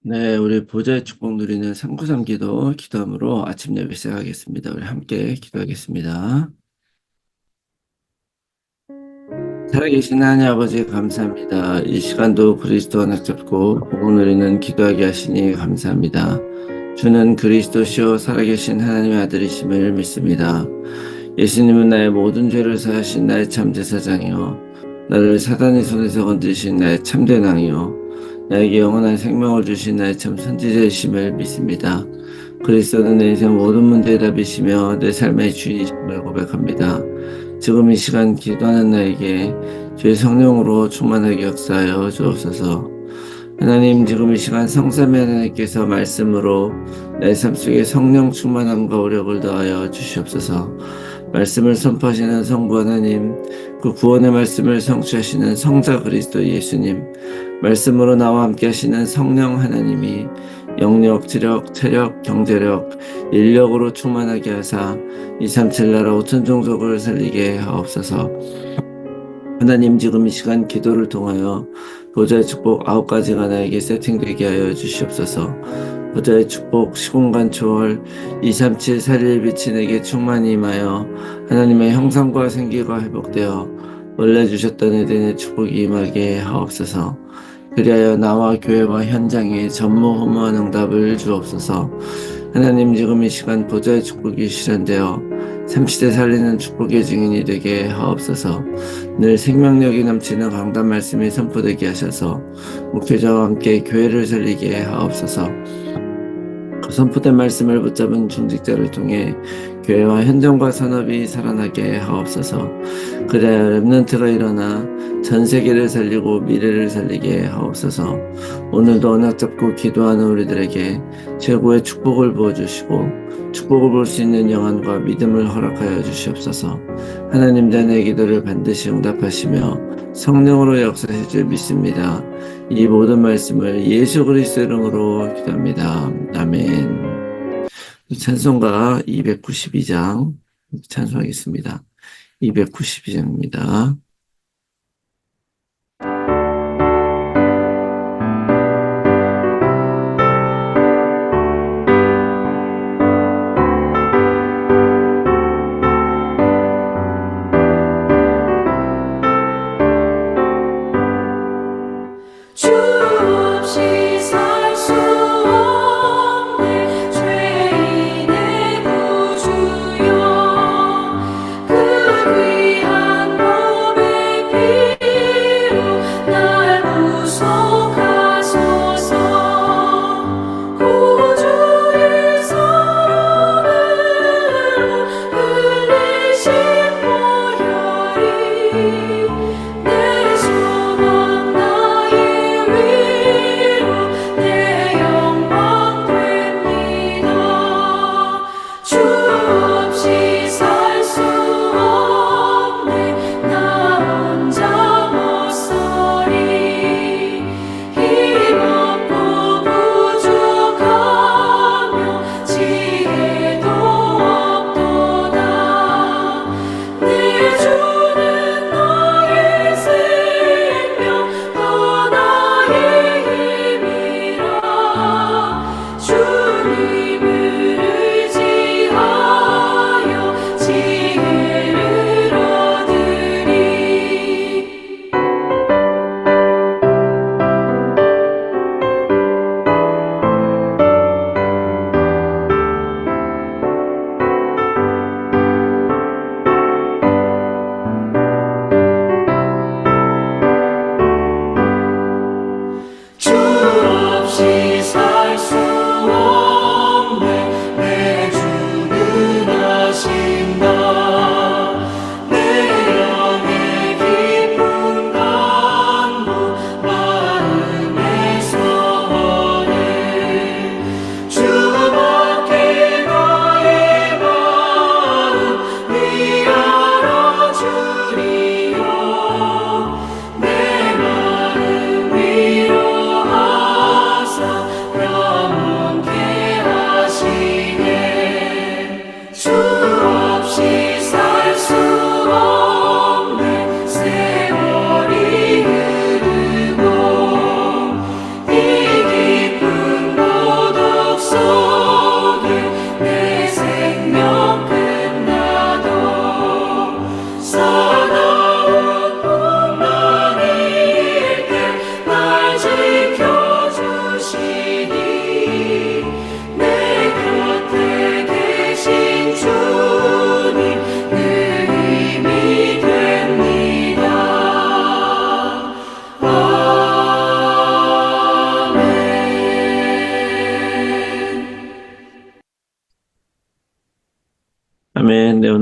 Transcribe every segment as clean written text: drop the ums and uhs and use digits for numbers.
네, 우리 보좌의 축복 누리는 393 기도함으로 아침 예배 시작하겠습니다. 우리 함께 기도하겠습니다. 살아계신 하나님 아버지 감사합니다. 이 시간도 그리스도 언약 잡고 복음 누리는 기도하게 하시니 감사합니다. 주는 그리스도시요 살아계신 하나님의 아들이심을 믿습니다. 예수님은 나의 모든 죄를 사하신 나의 참 제사장이요 나를 사단의 손에서 건지신 나의 참된 왕이요 나에게 영원한 생명을 주신 나의 참 선지자이심을 믿습니다. 그리스도는 내 인생 모든 문제의 답이시며 내 삶의 주인이심을 고백합니다. 지금 이 시간 기도하는 나에게 주의 성령으로 충만하게 역사하여 주옵소서. 하나님, 지금 이 시간 성삼위 하나님께서 말씀으로 내 삶 속에 성령 충만함과 오력을 더하여 주시옵소서. 말씀을 선포하시는 성부 하나님, 그 구원의 말씀을 성취하시는 성자 그리스도 예수님, 말씀으로 나와 함께 하시는 성령 하나님이 영력, 지력, 체력, 경제력, 인력으로 충만하게 하사 237 나라 5천 종족을 살리게 하옵소서. 하나님, 지금 이 시간 기도를 통하여 보좌의 축복 9가지가 나에게 세팅되게 하여 주시옵소서. 보좌의 축복 시공간 초월 237 살릴 빛이 내게 충만히 임하여 하나님의 형상과 생기가 회복되어 원래 주셨던 에덴의 축복이 임하게 하옵소서. 그리하여 나와 교회와 현장에 전무후무한 응답을 주옵소서. 하나님, 지금 이 시간 보좌의 축복이 실현되어 30대 살리는 축복의 증인이 되게 하옵소서. 늘 생명력이 넘치는 강단 말씀이 선포되게 하셔서 목회자와 함께 교회를 살리게 하옵소서. 그 선포된 말씀을 붙잡은 중직자를 통해 교회와 현장과 산업이 살아나게 하옵소서. 그래야 렘넌트가 일어나 전 세계를 살리고 미래를 살리게 하옵소서. 오늘도 언약 잡고 기도하는 우리들에게 최고의 축복을 부어주시고 축복을 볼 수 있는 영안과 믿음을 허락하여 주시옵소서. 하나님, 자녀의 기도를 반드시 응답하시며 성령으로 역사하실 줄 믿습니다. 이 모든 말씀을 예수 그리스도 이름으로 기도합니다. 아멘. 찬송가 292장 찬송하겠습니다. 292장입니다. 내 소망 나의 위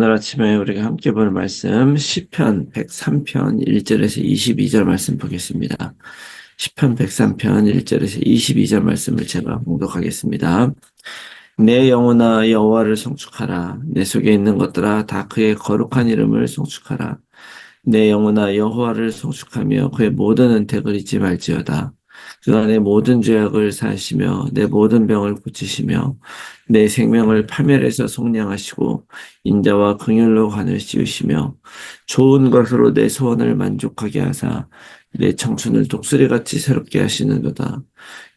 오늘 아침에 우리가 함께 볼 말씀 시편 103편 1절에서 22절 말씀 보겠습니다. 시편 103편 1절에서 22절 말씀을 제가 봉독하겠습니다. 내 영혼아 여호와를 송축하라. 내 속에 있는 것들아 다 그의 거룩한 이름을 송축하라. 내 영혼아 여호와를 송축하며 그의 모든 은택을 잊지 말지어다. 그가 내 모든 죄악을 사하시며 내 모든 병을 고치시며 내 생명을 파멸해서 속량하시고 인자와 긍휼로 관을 씌우시며 좋은 것으로 내 소원을 만족하게 하사 내 청춘을 독수리같이 새롭게 하시는도다.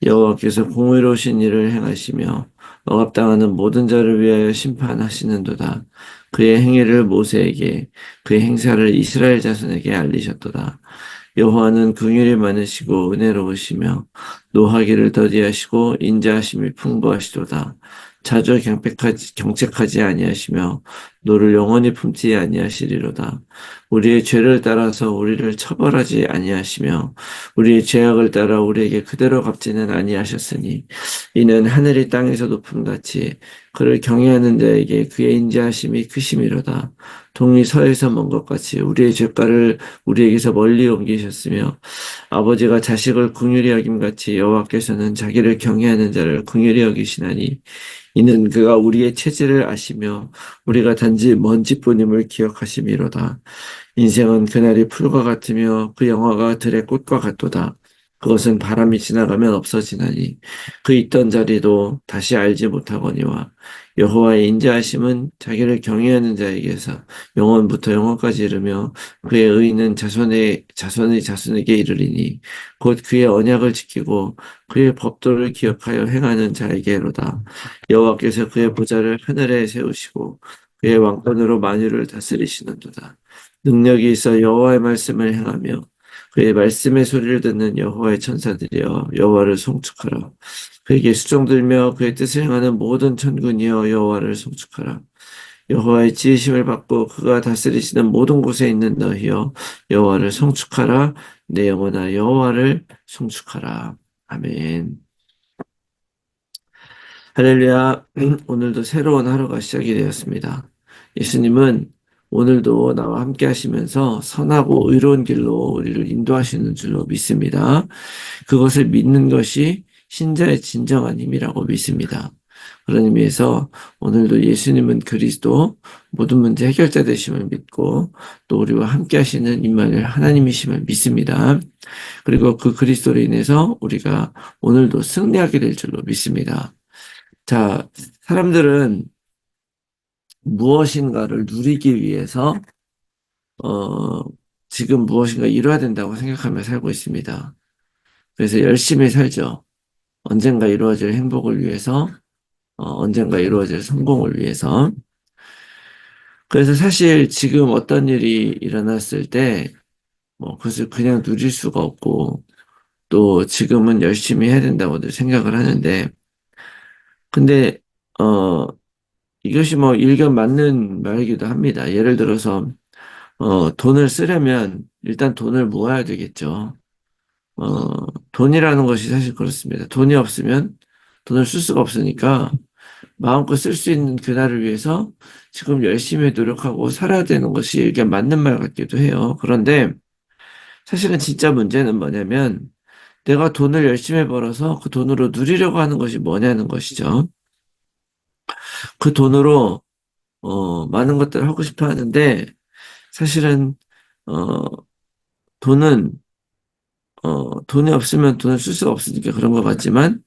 여호와께서 공의로우신 일을 행하시며 억압당하는 모든 자를 위하여 심판하시는도다. 그의 행위를 모세에게 그의 행사를 이스라엘 자손에게 알리셨도다. 여호와는 긍휼이 많으시고 은혜로우시며 노하기를 더디하시고 인자하심이 풍부하시도다. 자주 경책하지 아니하시며 노를 영원히 품지 아니하시리로다. 우리의 죄를 따라서 우리를 처벌하지 아니하시며 우리의 죄악을 따라 우리에게 그대로 갚지는 아니하셨으니 이는 하늘이 땅에서 높음같이 그를 경외하는 자에게 그의 인자하심이 크심이로다. 동이 서에서 먼 것 같이 우리의 죄가를 우리에게서 멀리 옮기셨으며 아버지가 자식을 긍휼히 여김같이 여호와께서는 자기를 경외하는 자를 긍휼히 여기시나니 이는 그가 우리의 체질을 아시며 우리가 단지 먼지뿐임을 기억하심이로다. 인생은 그날이 풀과 같으며 그 영화가 들의 꽃과 같도다. 그것은 바람이 지나가면 없어지나니 그 있던 자리도 다시 알지 못하거니와 여호와의 인자하심은 자기를 경외하는 자에게서 영원부터 영원까지 이르며 그의 의는 자손의 자손에게 이르리니 곧 그의 언약을 지키고 그의 법도를 기억하여 행하는 자에게로다. 여호와께서 그의 보좌를 하늘에 세우시고 그의 왕권으로 만유를 다스리시는도다. 능력이 있어 여호와의 말씀을 행하며 그의 말씀의 소리를 듣는 여호와의 천사들이여 여호와를 송축하라. 그에게 수종들며 그의 뜻을 행하는 모든 천군이여 여호와를 송축하라. 여호와의 지으심을 받고 그가 다스리시는 모든 곳에 있는 너희여 여호와를 송축하라. 내 영혼아 여호와를 송축하라. 아멘. 할렐루야. 오늘도 새로운 하루가 시작이 되었습니다. 예수님은 오늘도 나와 함께 하시면서 선하고 의로운 길로 우리를 인도하시는 줄로 믿습니다. 그것을 믿는 것이 신자의 진정한 힘이라고 믿습니다. 그런 의미에서 오늘도 예수님은 그리스도 모든 문제 해결자 되심을 믿고 또 우리와 함께 하시는 임마누엘 하나님이심을 믿습니다. 그리고 그 그리스도로 인해서 우리가 오늘도 승리하게 될 줄로 믿습니다. 자, 사람들은 무엇인가를 누리기 위해서 지금 무엇인가 이뤄야 된다고 생각하며 살고 있습니다. 그래서 열심히 살죠. 언젠가 이루어질 행복을 위해서, 언젠가 이루어질 성공을 위해서. 그래서 사실 지금 어떤 일이 일어났을 때, 그것을 그냥 누릴 수가 없고, 또 지금은 열심히 해야 된다고들 생각을 하는데, 근데, 이것이 일견 맞는 말이기도 합니다. 예를 들어서, 돈을 쓰려면 일단 돈을 모아야 되겠죠. 돈이라는 것이 사실 그렇습니다. 돈이 없으면 돈을 쓸 수가 없으니까 마음껏 쓸 수 있는 그날을 위해서 지금 열심히 노력하고 살아야 되는 것이 이게 맞는 말 같기도 해요. 그런데 사실은 진짜 문제는 뭐냐면 내가 돈을 열심히 벌어서 그 돈으로 누리려고 하는 것이 뭐냐는 것이죠. 그 돈으로 많은 것들을 하고 싶어 하는데 사실은 어, 돈은 돈이 없으면 돈을 쓸 수가 없으니까 그런 것 같지만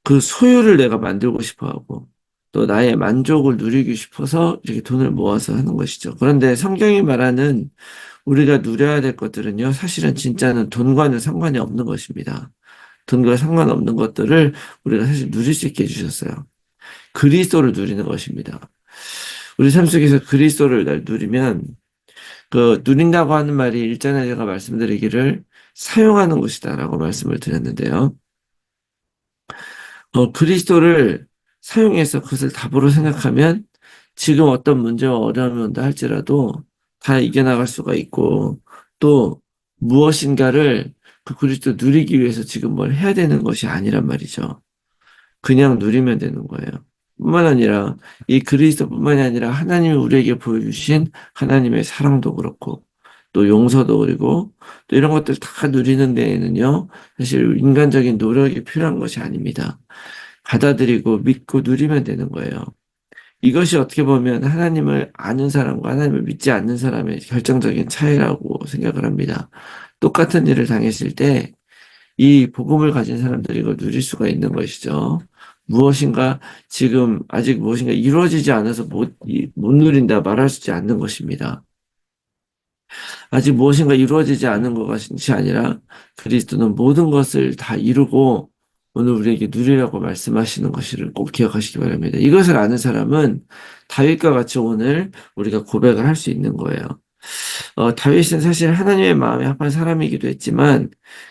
그 소유를 내가 만들고 싶어 하고 또 나의 만족을 누리고 싶어서 이렇게 돈을 모아서 하는 것이죠. 그런데 성경이 말하는 우리가 누려야 될 것들은요, 사실은 진짜는 돈과는 상관이 없는 것입니다. 돈과 상관없는 것들을 우리가 사실 누릴 수 있게 해주셨어요. 그리스도를 누리는 것입니다. 우리 삶 속에서 그리스도를 날 누리면 그 누린다고 하는 말이 일전에 제가 말씀드리기를 사용하는 것이다라고 말씀을 드렸는데요. 그리스도를 사용해서 그것을 답으로 생각하면 지금 어떤 문제와 어려움이 온다 할지라도 다 이겨나갈 수가 있고 또 무엇인가를 그 그리스도 누리기 위해서 지금 뭘 해야 되는 것이 아니란 말이죠. 그냥 누리면 되는 거예요. 뿐만 아니라 이 그리스도뿐만이 아니라 하나님이 우리에게 보여주신 하나님의 사랑도 그렇고 또 용서도 그리고 또 이런 것들 다 누리는 데에는요 사실 인간적인 노력이 필요한 것이 아닙니다. 받아들이고 믿고 누리면 되는 거예요. 이것이 어떻게 보면 하나님을 아는 사람과 하나님을 믿지 않는 사람의 결정적인 차이라고 생각을 합니다. 똑같은 일을 당했을 때 이 복음을 가진 사람들이 이걸 누릴 수가 있는 것이죠. 무엇인가 지금 아직 무엇인가 이루어지지 않아서 못 누린다 말할 수 있지 않는 것입니다. 아직 무엇인가 이루어지지 않은 것이 아니라 그리스도는 모든 것을 다 이루고 오늘 우리에게 누리라고 말씀하시는 것을 꼭 기억하시기 바랍니다. 이것을 아는 사람은 다윗과 같이 오늘 우리가 고백을 할 수 있는 거예요. 다윗은 사실 하나님의 마음에 합한 사람이기도 했지만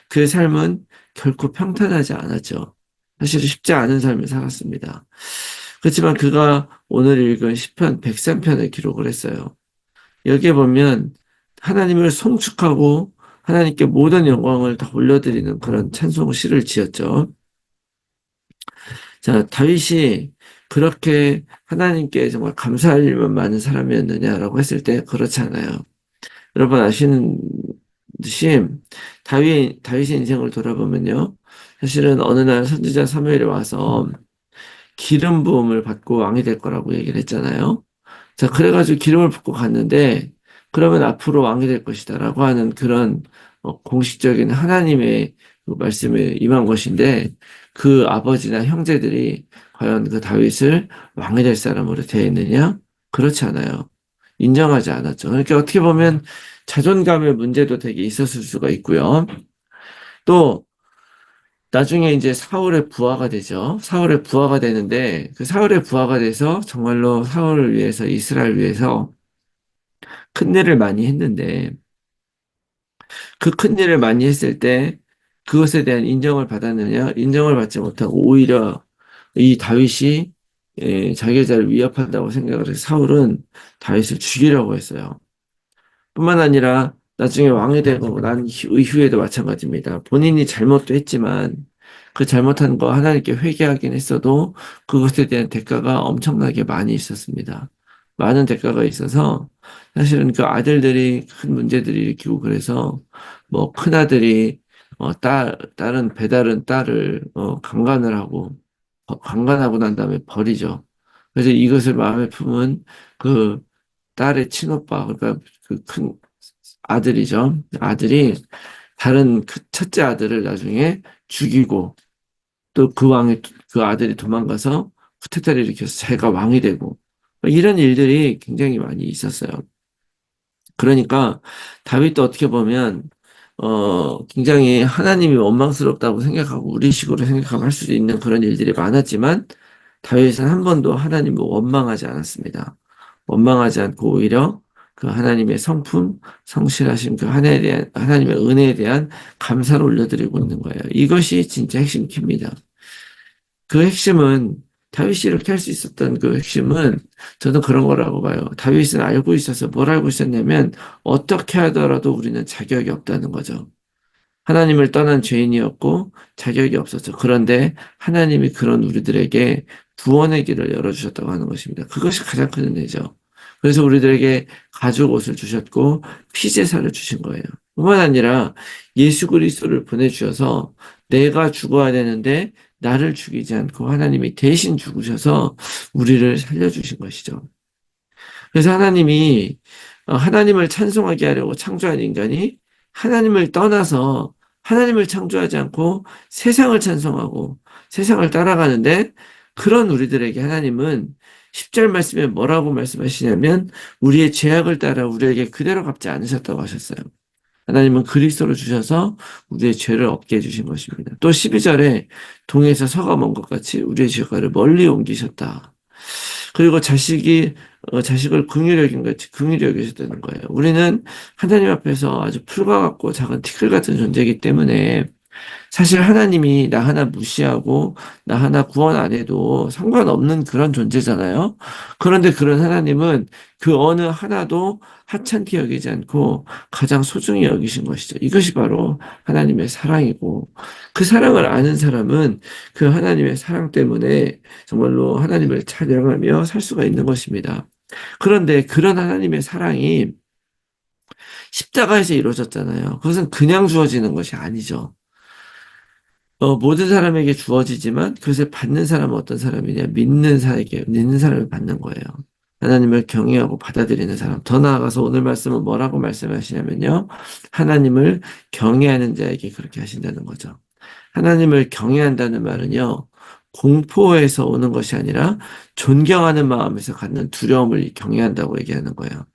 그의 삶은 결코 평탄하지 않았죠. 사실 쉽지 않은 삶을 살았습니다. 그렇지만 그가 오늘 읽은 시편 103편을 기록을 했어요. 여기에 보면 하나님을 송축하고 하나님께 모든 영광을 다 올려드리는 그런 찬송 시를 지었죠. 자, 다윗이 그렇게 하나님께 정말 감사할 일만 많은 사람이었느냐라고 했을 때 그렇지 않아요. 여러분 아시는 듯이 다윗의 인생을 돌아보면요. 사실은 어느 날 선지자 사무엘이 와서 기름 부음을 받고 왕이 될 거라고 얘기를 했잖아요. 자, 그래가지고 기름을 붓고 갔는데, 그러면 앞으로 왕이 될 것이다라고 하는 그런 공식적인 하나님의 그 말씀에 임한 것인데, 그 아버지나 형제들이 과연 그 다윗을 왕이 될 사람으로 대했느냐? 그렇지 않아요. 인정하지 않았죠. 그러니까 어떻게 보면 자존감의 문제도 되게 있었을 수가 있고요. 또 나중에 이제 사울의 부하가 되죠. 사울의 부하가 되는데 그 사울의 부하가 돼서 정말로 사울을 위해서 이스라엘 위해서 큰 일을 많이 했는데 그 큰 일을 많이 했을 때 그것에 대한 인정을 받았느냐? 인정을 받지 못하고 오히려 이 다윗이 자기 자를 위협한다고 생각을 해서 사울은 다윗을 죽이려고 했어요. 뿐만 아니라 나중에 왕이 되고 난 이후에도 마찬가지입니다. 본인이 잘못도 했지만 그 잘못한 거 하나님께 회개하긴 했어도 그것에 대한 대가가 엄청나게 많이 있었습니다. 많은 대가가 있어서 사실은 그 아들들이 큰 문제들이 일으키고 그래서 뭐 큰아들이 딸은 배다른 딸을 강간을 하고 강간하고 난 다음에 버리죠. 그래서 이것을 마음에 품은 그 딸의 친오빠 그러니까 그 큰 아들이죠. 아들이 다른 그 첫째 아들을 나중에 죽이고 또 그 아들이 도망가서 쿠데타를 일으켜서 자기가 왕이 되고 이런 일들이 굉장히 많이 있었어요. 그러니까 다윗도 어떻게 보면 굉장히 하나님이 원망스럽다고 생각하고 우리식으로 생각하고 할 수도 있는 그런 일들이 많았지만 다윗은 한 번도 하나님을 원망하지 않았습니다. 원망하지 않고 오히려 그 하나님의 성품, 성실하신 그 하나님의 은혜에 대한 감사를 올려드리고 있는 거예요. 이것이 진짜 핵심 키입니다. 그 핵심은 다윗이 이렇게 할 수 있었던 그 핵심은 저는 그런 거라고 봐요. 다윗은 알고 있어서 뭘 알고 있었냐면 어떻게 하더라도 우리는 자격이 없다는 거죠. 하나님을 떠난 죄인이었고 자격이 없었죠. 그런데 하나님이 그런 우리들에게 구원의 길을 열어주셨다고 하는 것입니다. 그것이 가장 큰 은혜죠. 그래서 우리들에게 가죽 옷을 주셨고 피제사를 주신 거예요. 뿐만 아니라 예수 그리스도를 보내주셔서 내가 죽어야 되는데 나를 죽이지 않고 하나님이 대신 죽으셔서 우리를 살려주신 것이죠. 그래서 하나님이 하나님을 찬송하게 하려고 창조한 인간이 하나님을 떠나서 하나님을 창조하지 않고 세상을 찬송하고 세상을 따라가는데 그런 우리들에게 하나님은 10절 말씀에 뭐라고 말씀하시냐면 우리의 죄악을 따라 우리에게 그대로 갚지 않으셨다고 하셨어요. 하나님은 그리스도를 주셔서 우리의 죄를 없게 해주신 것입니다. 또 12절에 동에서 서가 먼 것 같이 우리의 죄가를 멀리 옮기셨다. 그리고 자식을 긍휼히 여긴 같이 긍휼히 여기셨다는 거예요. 우리는 하나님 앞에서 아주 풀과 같고 작은 티끌 같은 존재이기 때문에 사실 하나님이 나 하나 무시하고 나 하나 구원 안 해도 상관없는 그런 존재잖아요. 그런데 그런 하나님은 그 어느 하나도 하찮게 여기지 않고 가장 소중히 여기신 것이죠. 이것이 바로 하나님의 사랑이고, 그 사랑을 아는 사람은 그 하나님의 사랑 때문에 정말로 하나님을 찬양하며 살 수가 있는 것입니다. 그런데 그런 하나님의 사랑이 십자가에서 이루어졌잖아요. 그것은 그냥 주어지는 것이 아니죠. 모든 사람에게 주어지지만 그것을 받는 사람은 어떤 사람이냐? 믿는 사람이 받는 거예요. 하나님을 경외하고 받아들이는 사람. 더 나아가서 오늘 말씀은 뭐라고 말씀하시냐면요. 하나님을 경외하는 자에게 그렇게 하신다는 거죠. 하나님을 경외한다는 말은요. 공포에서 오는 것이 아니라 존경하는 마음에서 갖는 두려움을 경외한다고 얘기하는 거예요.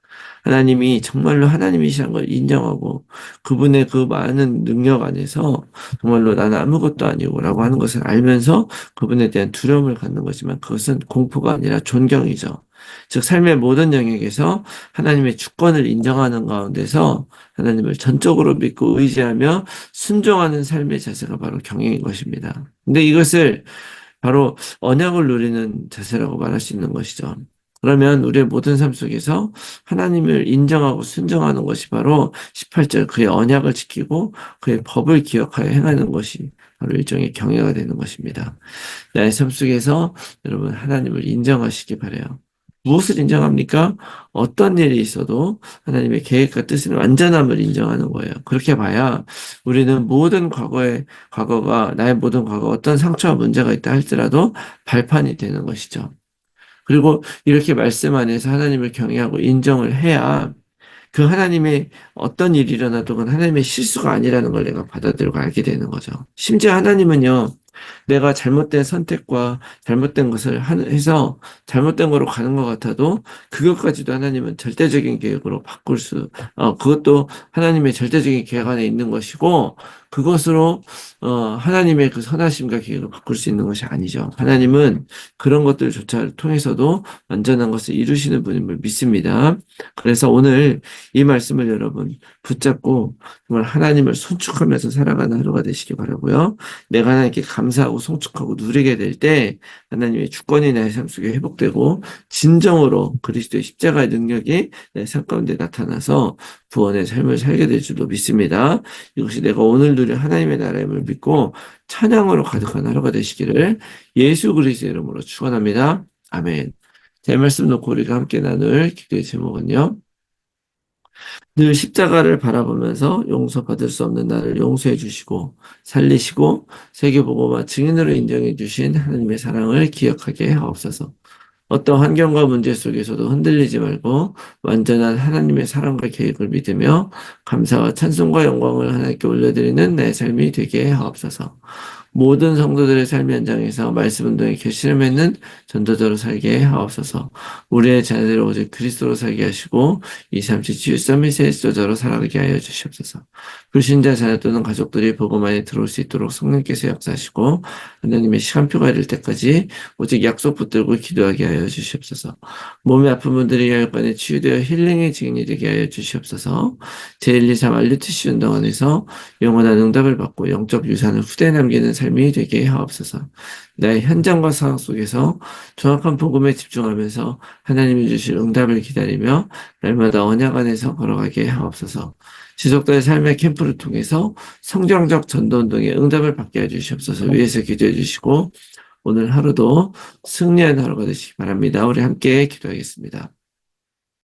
하나님이 정말로 하나님이시라는 걸 인정하고 그분의 그 많은 능력 안에서 정말로 나는 아무것도 아니고라고 하는 것을 알면서 그분에 대한 두려움을 갖는 거지만 그것은 공포가 아니라 존경이죠. 즉 삶의 모든 영역에서 하나님의 주권을 인정하는 가운데서 하나님을 전적으로 믿고 의지하며 순종하는 삶의 자세가 바로 경외인 것입니다. 근데 이것을 바로 언약을 누리는 자세라고 말할 수 있는 것이죠. 그러면 우리의 모든 삶 속에서 하나님을 인정하고 순종하는 것이 바로 18절 그의 언약을 지키고 그의 법을 기억하여 행하는 것이 바로 일종의 경외가 되는 것입니다. 나의 삶 속에서 여러분 하나님을 인정하시기 바라요. 무엇을 인정합니까? 어떤 일이 있어도 하나님의 계획과 뜻은 완전함을 인정하는 거예요. 그렇게 봐야 우리는 모든 과거가 나의 모든 과거 어떤 상처와 문제가 있다 할지라도 발판이 되는 것이죠. 그리고 이렇게 말씀 안에서 하나님을 경외하고 인정을 해야 그 하나님의 어떤 일이 일어나도 그건 하나님의 실수가 아니라는 걸 내가 받아들이고 알게 되는 거죠. 심지어 하나님은요, 내가 잘못된 선택과 잘못된 것을 해서 잘못된 거로 가는 것 같아도 그것까지도 하나님은 절대적인 계획으로 그것도 하나님의 절대적인 계획 안에 있는 것이고 그것으로 하나님의 그 선하심과 계획을 바꿀 수 있는 것이 아니죠. 하나님은 그런 것들조차 통해서도 완전한 것을 이루시는 분임을 믿습니다. 그래서 오늘 이 말씀을 여러분 붙잡고 정말 하나님을 손축하면서 살아가는 하루가 되시기 바라고요. 내가 하나님께 감사하고 송축하고 누리게 될 때 하나님의 주권이 내 삶 속에 회복되고 진정으로 그리스도의 십자가의 능력이 내 삶 가운데 나타나서 구원의 삶을 살게 될 줄로 믿습니다. 이것이 내가 오늘 누릴 하나님의 나라임을 믿고 찬양으로 가득한 하루가 되시기를 예수 그리스도의 이름으로 축원합니다. 아멘. 제 말씀 놓고 우리가 함께 나눌 기도의 제목은요. 늘 십자가를 바라보면서 용서받을 수 없는 나를 용서해 주시고 살리시고 세계보고마 증인으로 인정해 주신 하나님의 사랑을 기억하게 하옵소서. 어떤 환경과 문제 속에서도 흔들리지 말고 완전한 하나님의 사랑과 계획을 믿으며 감사와 찬송과 영광을 하나님께 올려드리는 내 삶이 되게 하옵소서. 모든 성도들의 삶 현장에서 말씀 운동에 결실을 맺는 전도자로 살게 하옵소서. 우리의 자녀들을 오직 그리스도로 살게 하시고 237 치유 서밋의 지도자로 살아가게 하여 주시옵소서. 불신자 자녀 또는 가족들이 복음 안에 들어올 수 있도록 성령께서 역사하시고 하나님의 시간표가 이를 때까지 오직 약속 붙들고 기도하게 하여 주시옵소서. 몸이 아픈 분들이 혈관에 치유되어 힐링의 증인이 되게 하여 주시옵소서. 제123 알류티시 운동 안에서 영원한 응답을 받고 영적 유산을 후대에 남기는 삶이 되게 하옵소서. 나의 현장과 상황 속에서 정확한 복음에 집중하면서 하나님이 주실 응답을 기다리며 날마다 언약 안에서 걸어가게 하옵소서. 지속된 삶의 캠프를 통해서 성경적 전도운동에 응답을 받게 해주시옵소서. 위에서 기도해 주시고 오늘 하루도 승리하는 하루가 되시기 바랍니다. 우리 함께 기도하겠습니다.